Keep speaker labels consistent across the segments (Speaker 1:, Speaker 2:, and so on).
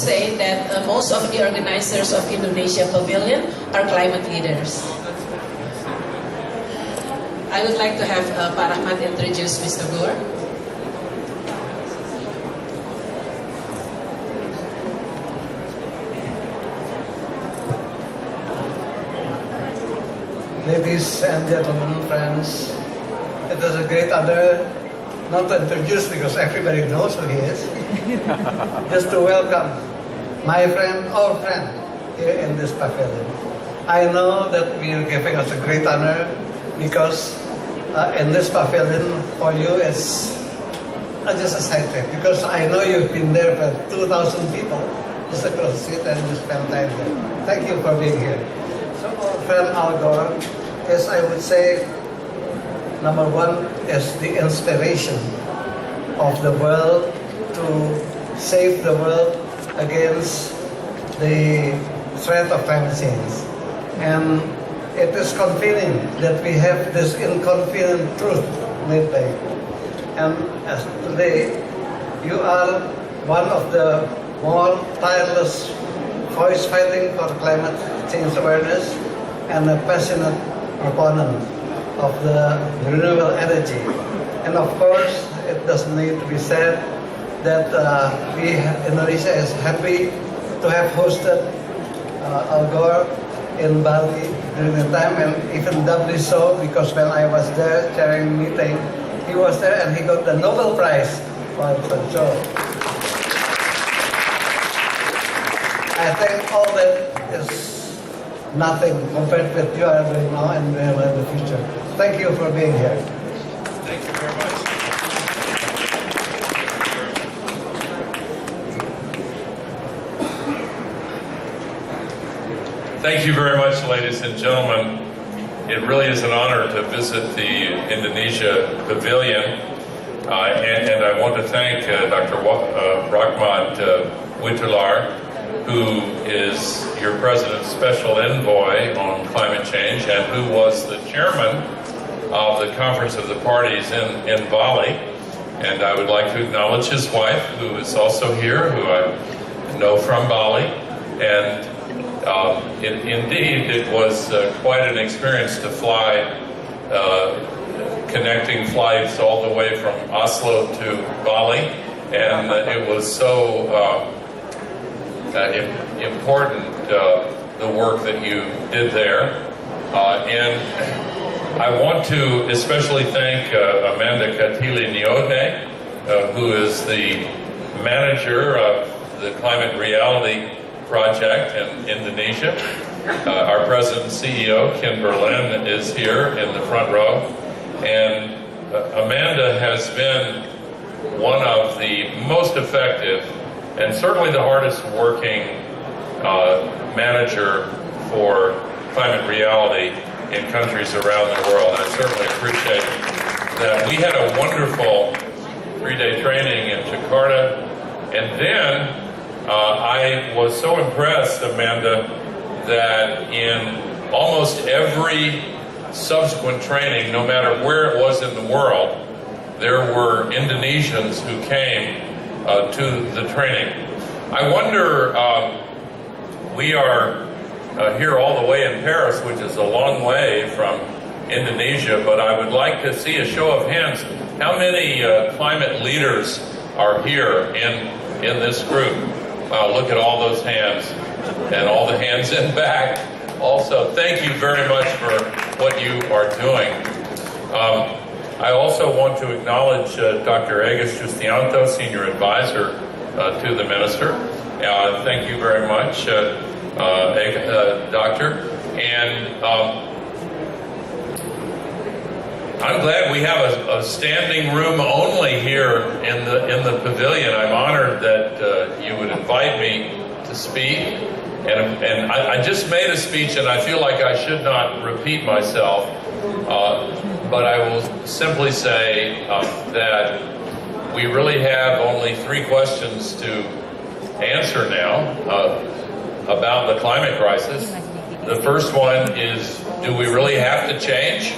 Speaker 1: say that most of the organizers of Indonesia Pavilion are climate leaders. I would like to have Pak Rahmat introduce Mr. Gore.
Speaker 2: Ladies and gentlemen, friends, it is a great honor not to introduce because everybody knows who he is, just to welcome my friend, our friend, here in this pavilion. I know that you're giving us a great honor because in this pavilion for you it's just a side trip, because I know you've been there for 2,000 people just across the street and you spend time there. Thank you for being here. So our friend Al Gore is, I would say, number one is the inspiration of the world to save the world against the threat of climate change. And it is convenient that we have this inconvenient truth midday. And as today, you are one of the more tireless voice fighting for climate change awareness and a passionate proponent of the renewable energy. And of course, it doesn't need to be said that Indonesia is happy to have hosted Al Gore in Bali during the time, and even doubly so because when I was there chairing the meeting, he was there and he got the Nobel Prize for the show. I think all that is nothing compared with what you are doing now and will in the future. Thank you for being here.
Speaker 3: Thank you very much. Thank you very much, ladies and gentlemen. It really is an honor to visit the Indonesia Pavilion. And I want to thank Dr. Rahmat Witolar, who is your President's Special Envoy on Climate Change and who was the chairman of the Conference of the Parties in Bali. And I would like to acknowledge his wife, who is also here, who I know from Bali. And indeed, it was quite an experience to fly, connecting flights all the way from Oslo to Bali. And it was so important, the work that you did there. And I want to especially thank Amanda Katili Nyode, who is the manager of the Climate Reality Project in Indonesia. Our President and CEO, Ken Berlin, is here in the front row. And Amanda has been one of the most effective and certainly the hardest working manager for climate reality in countries around the world. I certainly appreciate that. We had a wonderful 3-day training in Jakarta, and then I was so impressed, Amanda, that in almost every subsequent training, no matter where it was in the world, there were Indonesians who came to the training. I wonder, we are here all the way in Paris, which is a long way from Indonesia, but I would like to see a show of hands. How many climate leaders are here in this group? Wow, look at all those hands, and all the hands in back. Also, thank you very much for what you are doing. I also want to acknowledge Dr. Agus Justianto, Senior Advisor to the Minister. Thank you very much, Doctor. And I'm glad we have a standing room only here in the pavilion. I'm honored that you would invite me to speak. And I just made a speech, and I feel like I should not repeat myself. But I will simply say that we really have only 3 questions to answer now about the climate crisis. The first one is, do we really have to change?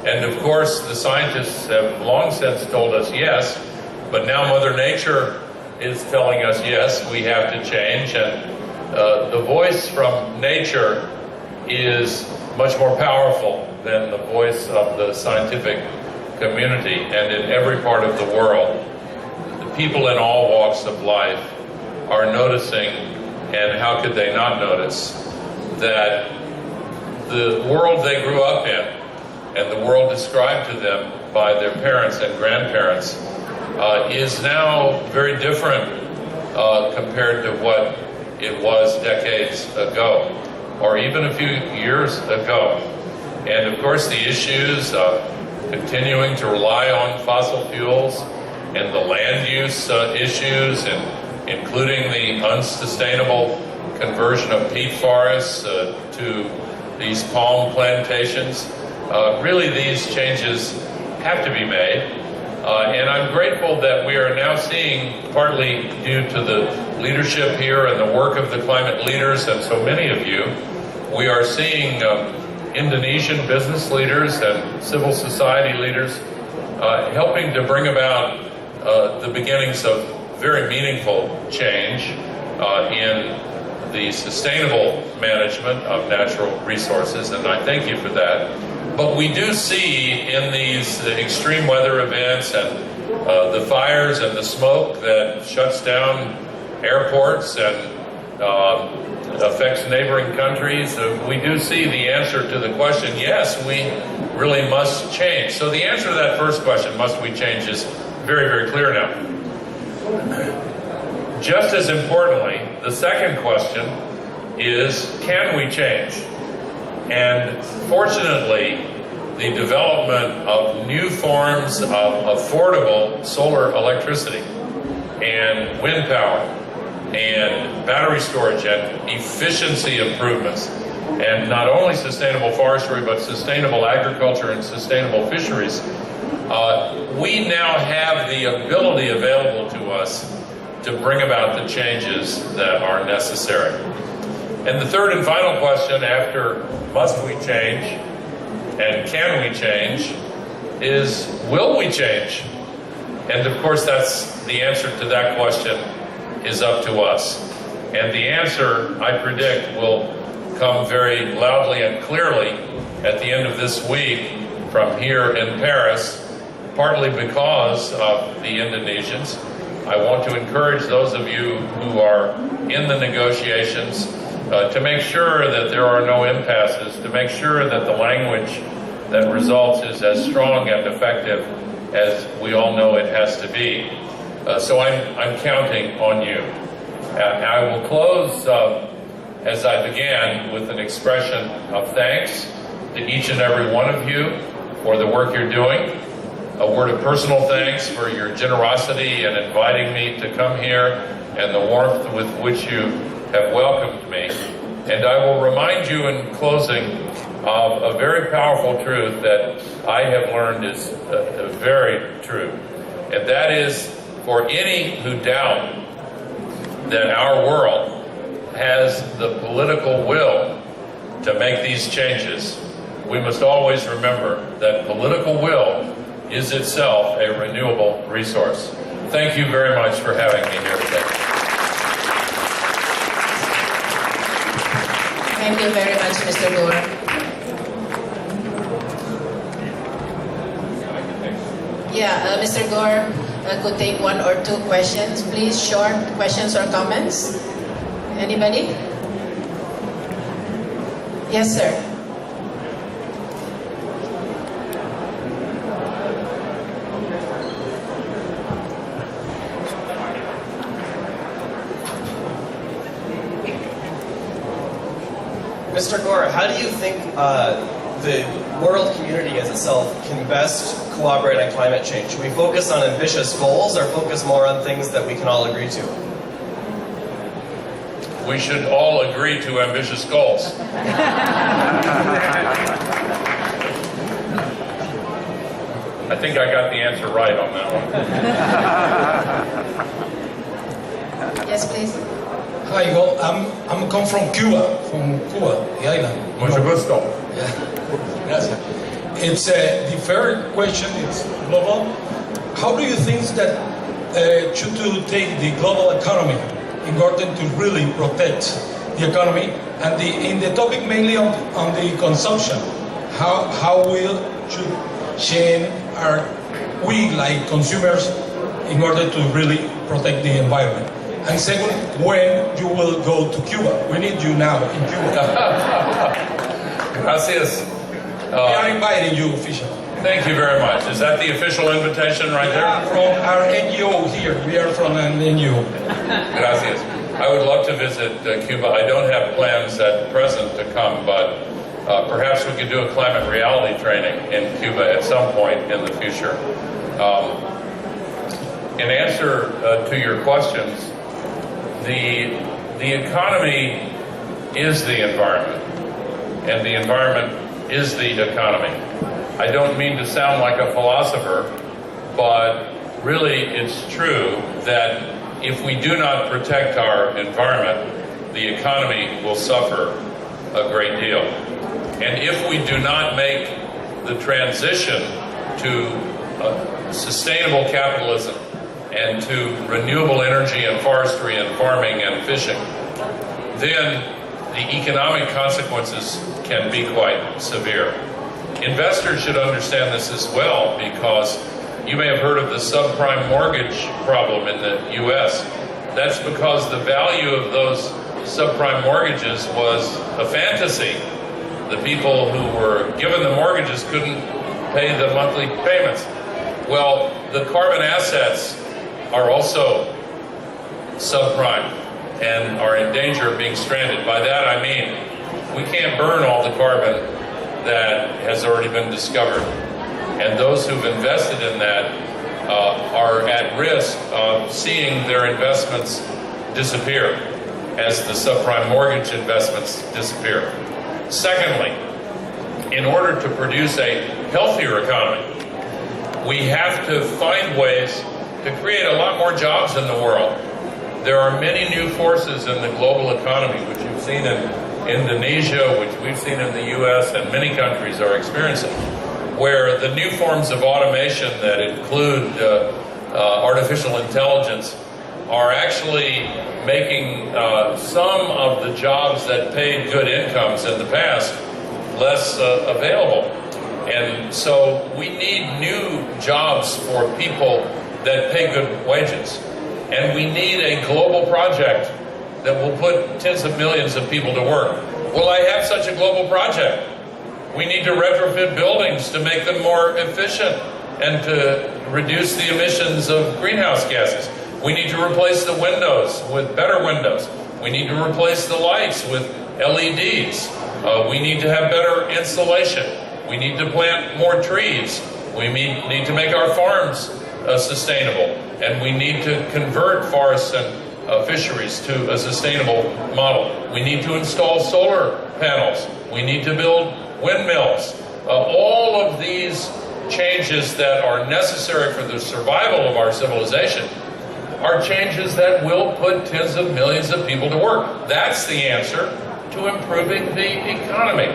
Speaker 3: And of course, the scientists have long since told us yes, but now Mother Nature is telling us, yes, we have to change, and the voice from nature is much more powerful than the voice of the scientific community. And in every part of the world, the people in all walks of life are noticing, and how could they not notice, that the world they grew up in and the world described to them by their parents and grandparents is now very different compared to what it was decades ago, or even a few years ago. And of course the issues of continuing to rely on fossil fuels and the land use issues, and including the unsustainable conversion of peat forests to these palm plantations. Really these changes have to be made. And I'm grateful that we are now seeing, partly due to the leadership here and the work of the climate leaders and so many of you, we are seeing Indonesian business leaders and civil society leaders helping to bring about the beginnings of very meaningful change in the sustainable management of natural resources, and I thank you for that. But we do see in these extreme weather events and the fires and the smoke that shuts down airports and affects neighboring countries, we do see the answer to the question, yes, we really must change. So the answer to that first question, must we change, is very, very clear now. Just as importantly, the second question is, can we change? And fortunately, the development of new forms of affordable solar electricity and wind power and battery storage and efficiency improvements, and not only sustainable forestry, but sustainable agriculture and sustainable fisheries, we now have the ability available to us to bring about the changes that are necessary. And the third and final question after must we change and can we change is, will we change? And of course that's the answer to that question is up to us. And the answer, I predict, will come very loudly and clearly at the end of this week from here in Paris, partly because of the Indonesians. I want to encourage those of you who are in the negotiations to make sure that there are no impasses, to make sure that the language that results is as strong and effective as we all know it has to be. So I'm counting on you. And I will close as I began with an expression of thanks to each and every one of you for the work you're doing. A word of personal thanks for your generosity in inviting me to come here and the warmth with which you have welcomed me. And I will remind you in closing of a very powerful truth that I have learned is very true. And that is, for any who doubt that our world has the political will to make these changes, we must always remember that political will is itself a renewable resource. Thank you very much for having me here today.
Speaker 1: Thank you very much, Mr. Gore. Yeah, Mr. Gore could take one or two questions. Please, short questions or comments. Anybody? Yes, sir.
Speaker 4: Mr. Gore, how do you think the world community as itself can best cooperate on climate change? Should we focus on ambitious goals or focus more on things that we can all agree to?
Speaker 3: We should all agree to ambitious goals. I think I got the answer right on that one.
Speaker 1: Yes, please.
Speaker 5: Hi, well, I'm come from Cuba, the island.
Speaker 3: Mucho gusto.
Speaker 5: Yeah, gracias. It's the first question. It's global. How do you think that to take the global economy in order to really protect the economy, and in the topic mainly on the consumption, how should change we like consumers in order to really protect the environment? And second, when you will go to Cuba? We need you now in Cuba.
Speaker 3: Gracias.
Speaker 5: We are inviting you officially.
Speaker 3: Thank you very much. Is that the official invitation right there?
Speaker 5: From our NGO here. We are from an NGO.
Speaker 3: Gracias. I would love to visit Cuba. I don't have plans at present to come, but perhaps we could do a climate reality training in Cuba at some point in the future. In answer to your questions, the economy is the environment, and the environment is the economy. I don't mean to sound like a philosopher, but really it's true that if we do not protect our environment, the economy will suffer a great deal. And if we do not make the transition to sustainable capitalism and to renewable energy and forestry and farming and fishing, then the economic consequences can be quite severe. Investors should understand this as well, because you may have heard of the subprime mortgage problem in the U.S. That's because the value of those subprime mortgages was a fantasy. The people who were given the mortgages couldn't pay the monthly payments. Well, the carbon assets are also subprime and are in danger of being stranded. By that I mean, we can't burn all the carbon that has already been discovered. And those who've invested in that are at risk of seeing their investments disappear as the subprime mortgage investments disappear. Secondly, in order to produce a healthier economy, we have to find ways to create a lot more jobs in the world. There are many new forces in the global economy, which you've seen in Indonesia, which we've seen in the US, and many countries are experiencing, where the new forms of automation that include artificial intelligence are actually making some of the jobs that paid good incomes in the past less available. And so we need new jobs for people that pay good wages. And we need a global project that will put tens of millions of people to work. Well, I have such a global project. We need to retrofit buildings to make them more efficient and to reduce the emissions of greenhouse gases. We need to replace the windows with better windows. We need to replace the lights with LEDs. We need to have better insulation. We need to plant more trees. We need to make our farms sustainable. And we need to convert forests and fisheries to a sustainable model. We need to install solar panels. We need to build windmills. All of these changes that are necessary for the survival of our civilization are changes that will put tens of millions of people to work. That's the answer to improving the economy.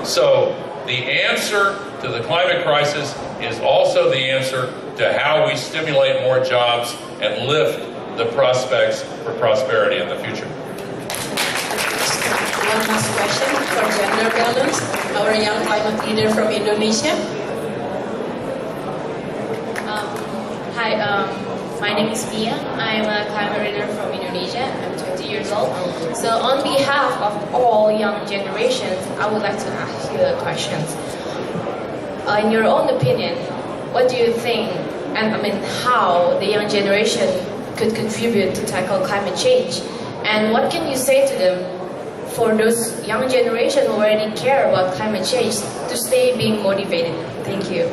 Speaker 3: So the answer to the climate crisis is also the answer to how we stimulate more jobs and lift the prospects for prosperity in the future.
Speaker 1: One last question for gender balance. Our young climate leader from Indonesia.
Speaker 6: Hi, my name is Mia. I'm a climate leader from Indonesia. I'm 20 years old. So on behalf of all young generations, I would like to ask you a question. In your own opinion, what do you think, and how the young generation could contribute to tackle climate change? And what can you say to them for those young generation who already care about climate change to stay being motivated? Thank you.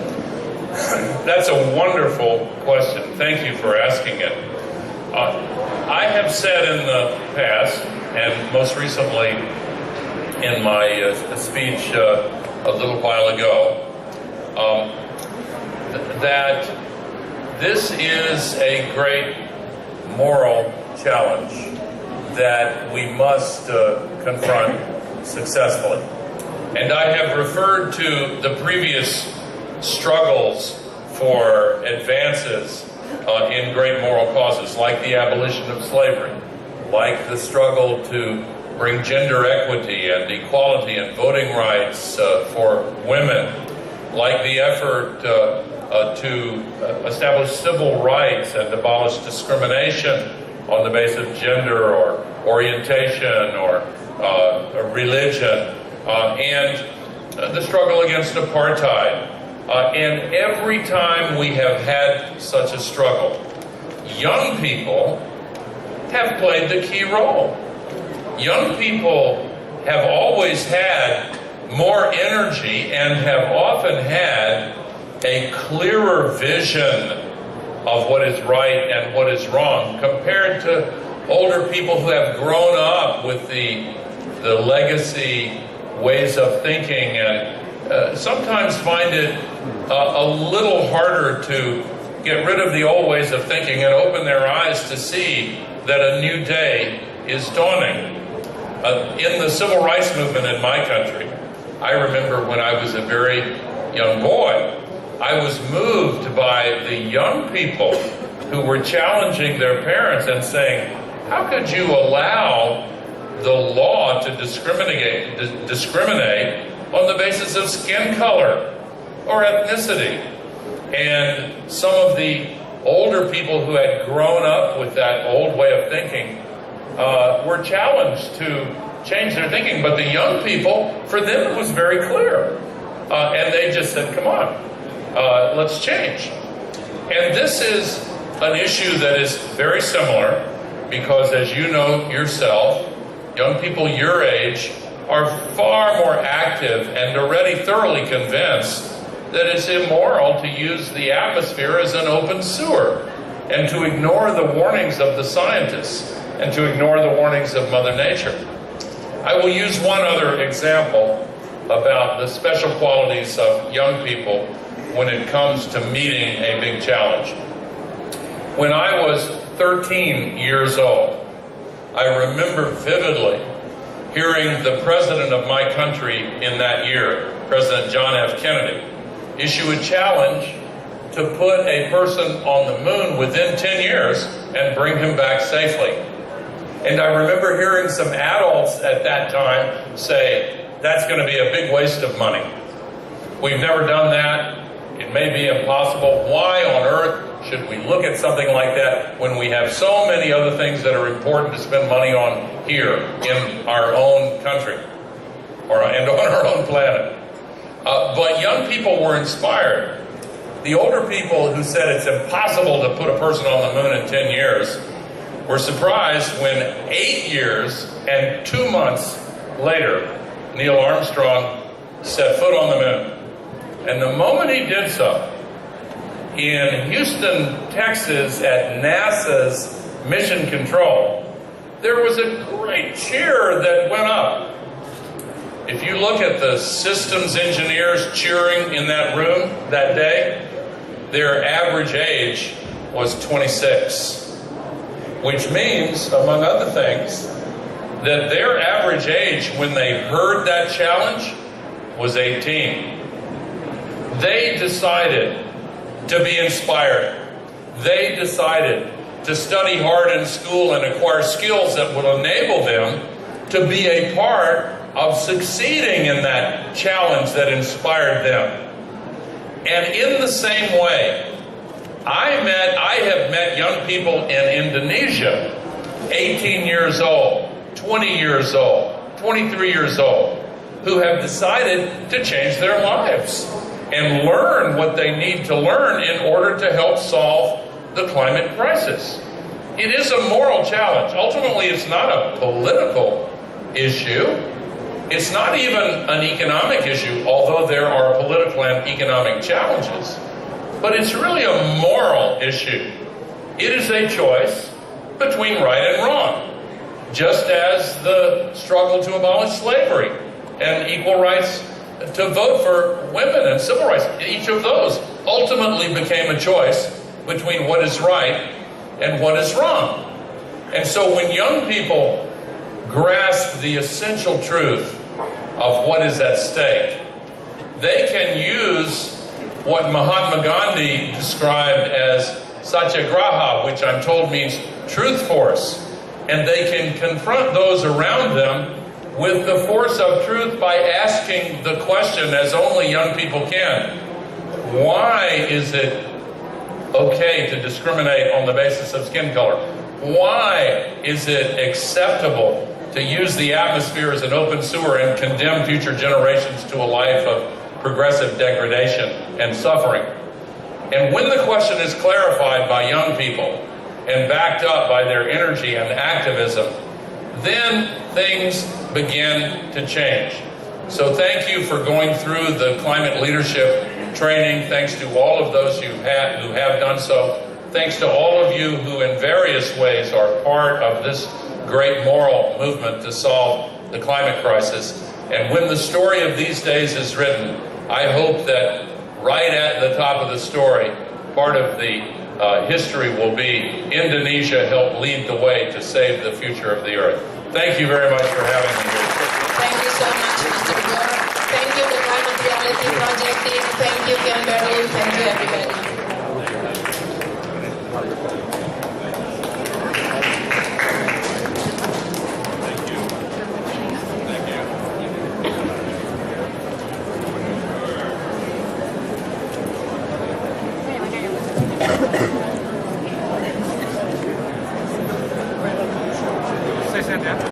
Speaker 3: That's a wonderful question. Thank you for asking it. I have said in the past, and most recently in my speech a little while ago, that this is a great moral challenge that we must confront successfully. And I have referred to the previous struggles for advances in great moral causes, like the abolition of slavery, like the struggle to bring gender equity and equality and voting rights for women, like the effort to establish civil rights and abolish discrimination on the basis of gender or orientation or religion, and the struggle against apartheid. And every time we have had such a struggle, young people have played the key role. Young people have always had more energy and have often had a clearer vision of what is right and what is wrong compared to older people who have grown up with the legacy ways of thinking and sometimes find it a little harder to get rid of the old ways of thinking and open their eyes to see that a new day is dawning. In the civil rights movement in my country, I remember when I was a very young boy, I was moved by the young people who were challenging their parents and saying, how could you allow the law to discriminate on the basis of skin color or ethnicity? And some of the older people who had grown up with that old way of thinking were challenged to change their thinking. But the young people, for them it was very clear. And they just said, come on, let's change. And this is an issue that is very similar because, as you know yourself, young people your age are far more active and already thoroughly convinced that it's immoral to use the atmosphere as an open sewer and to ignore the warnings of the scientists and to ignore the warnings of Mother Nature. I will use one other example about the special qualities of young people when it comes to meeting a big challenge. When I was 13 years old, I remember vividly hearing the president of my country in that year, President John F. Kennedy, issue a challenge to put a person on the moon within 10 years and bring him back safely. And I remember hearing some adults at that time say, that's going to be a big waste of money. We've never done that. It may be impossible. Why on earth should we look at something like that when we have so many other things that are important to spend money on here in our own country and on our own planet? But young people were inspired. The older people who said it's impossible to put a person on the moon in 10 years were surprised when 8 years and 2 months later, Neil Armstrong set foot on the moon. And the moment he did so, in Houston, Texas, at NASA's Mission Control, there was a great cheer that went up. If you look at the systems engineers cheering in that room that day, their average age was 26, which means, among other things, that their average age when they heard that challenge was 18. They decided to be inspired. They decided to study hard in school and acquire skills that would enable them to be a part of succeeding in that challenge that inspired them. And in the same way, I have met young people in Indonesia, 18 years old, 20 years old, 23 years old, who have decided to change their lives and learn what they need to learn in order to help solve the climate crisis. It is a moral challenge. Ultimately, it's not a political issue. It's not even an economic issue, although there are political and economic challenges. But it's really a moral issue. It is a choice between right and wrong, just as the struggle to abolish slavery and equal rights to vote for women and civil rights. Each of those ultimately became a choice between what is right and what is wrong. And so when young people grasp the essential truth of what is at stake, they can use what Mahatma Gandhi described as satyagraha, which I'm told means truth force, and they can confront those around them with the force of truth by asking the question, as only young people can: why is it okay to discriminate on the basis of skin color? Why is it acceptable to use the atmosphere as an open sewer and condemn future generations to a life of progressive degradation and suffering? And when the question is clarified by young people and backed up by their energy and activism, then things begin to change. So thank you for going through the climate leadership training. Thanks to all of those who have done so. Thanks to all of you who in various ways are part of this great moral movement to solve the climate crisis. And when the story of these days is written, I hope that right at the top of the story, part of the history will be Indonesia helped lead the way to save the future of the earth. Thank you very much for having me here.
Speaker 1: Thank you so much, Mr. Gore. Thank you, the Climate Reality Project team. Thank you, Kimberly. Thank you, everybody.
Speaker 3: Thank you.